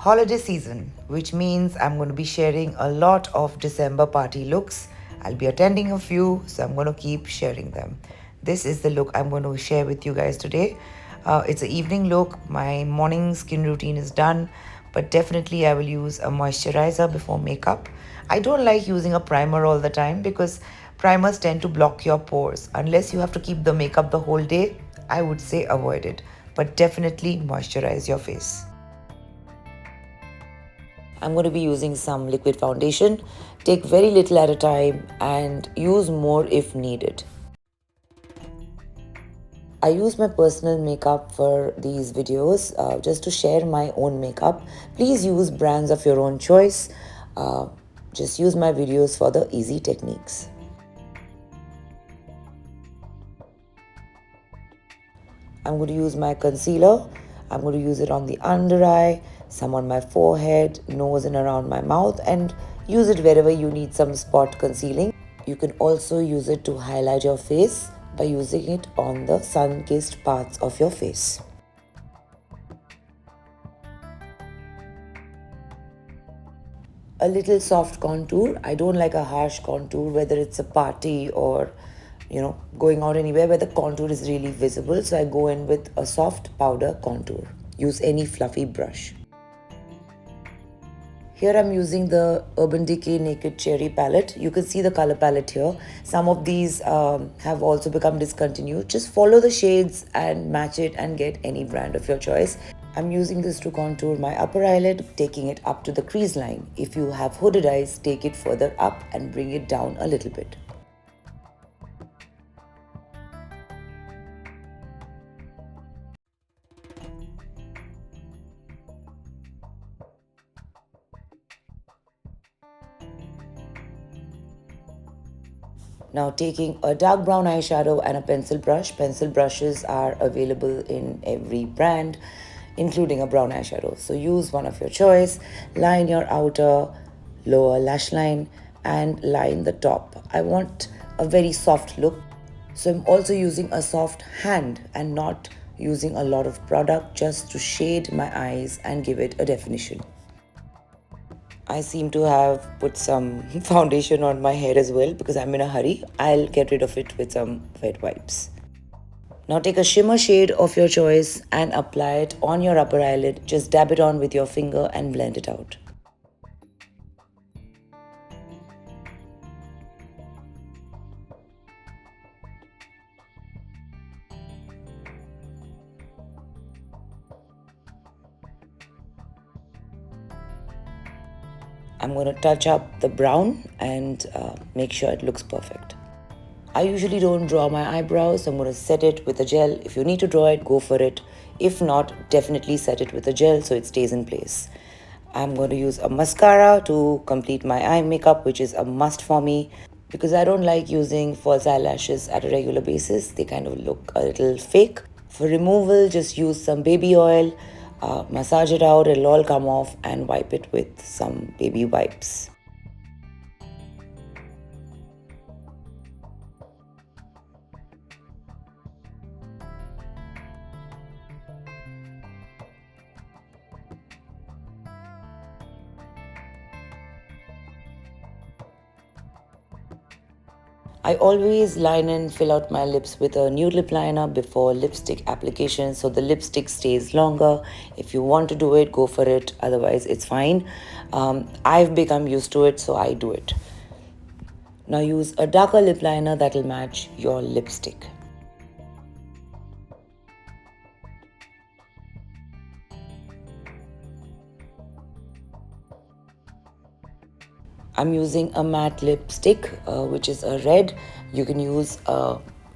holiday season, which means I'm going to be sharing a lot of December party looks. I'll be attending a few, so I'm going to keep sharing them. This is the look I'm going to share with you guys today. It's an evening look. My morning skin routine is done, but definitely I will use a moisturizer before makeup. I don't like using a primer all the time because primers tend to block your pores. Unless you have to keep the makeup the whole day, I would say avoid it, but definitely moisturize your face. I'm going to be using some liquid foundation. Take very little at a time and use more if needed. I use my personal makeup for these videos just to share my own makeup. Please use brands of your own choice. Just use my videos for the easy techniques. I'm going to use my concealer. I'm going to use it on the under eye, some on my forehead, nose and around my mouth, and use it wherever you need some spot concealing. You can also use it to highlight your face by using it on the sun-kissed parts of your face. A little soft contour. I don't like a harsh contour, whether it's a party or going out anywhere where the contour is really visible. So I go in with a soft powder contour. Use any fluffy brush. Here I'm using the Urban Decay Naked Cherry palette. You can see the color palette here. Some of these have also become discontinued. Just follow the shades and match it and get any brand of your choice. I'm using this to contour my upper eyelid, taking it up to the crease line. If you have hooded eyes, take it further up and bring it down a little bit. Now taking a dark brown eyeshadow and a pencil brush. Pencil brushes are available in every brand, including a brown eyeshadow. So use one of your choice. Line your outer lower lash line and line the top. I want a very soft look. So I'm also using a soft hand and not using a lot of product, just to shade my eyes and give it a definition. I seem to have put some foundation on my hair as well because I'm in a hurry. I'll get rid of it with some wet wipes. Now take a shimmer shade of your choice and apply it on your upper eyelid. Just dab it on with your finger and blend it out. I'm going to touch up the brown and make sure it looks perfect. I usually don't draw my eyebrows, so I'm going to set it with a gel. If you need to draw it, go for it. If not, definitely set it with a gel so it stays in place. I'm going to use a mascara to complete my eye makeup, which is a must for me because I don't like using false eyelashes at a regular basis. They kind of look a little fake. For removal, just use some baby oil, massage it out, it'll all come off, and wipe it with some baby wipes. I always line and fill out my lips with a nude lip liner before lipstick application so the lipstick stays longer. If you want to do it, go for it. Otherwise, it's fine. I've become used to it, so I do it. Now use a darker lip liner that will match your lipstick. I'm using a matte lipstick, which is a red. You can use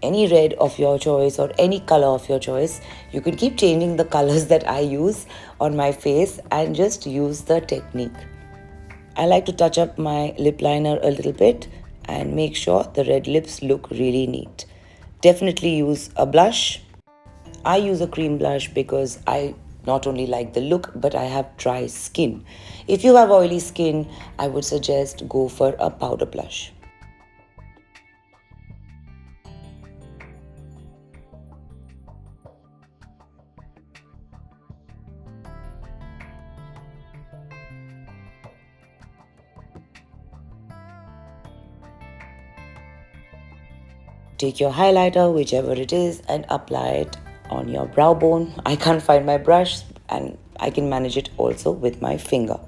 any red of your choice or any color of your choice. You can keep changing the colors that I use on my face and just use the technique. I like to touch up my lip liner a little bit and make sure the red lips look really neat. Definitely use a blush. I use a cream blush because I not only like the look, but I have dry skin. If you have oily skin, I would suggest go for a powder blush. take your highlighter, whichever it is, and apply it on your brow bone. I can't find my brush and I can manage it also with my finger.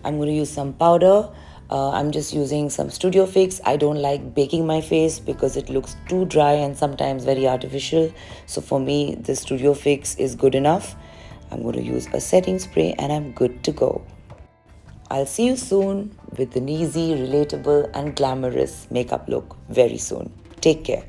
I'm going to use some powder. I'm just using some Studio Fix. I don't like baking my face because it looks too dry and sometimes very artificial. So for me, the Studio Fix is good enough. I'm going to use a setting spray and I'm good to go. I'll see you soon with an easy, relatable and glamorous makeup look very soon. Take care.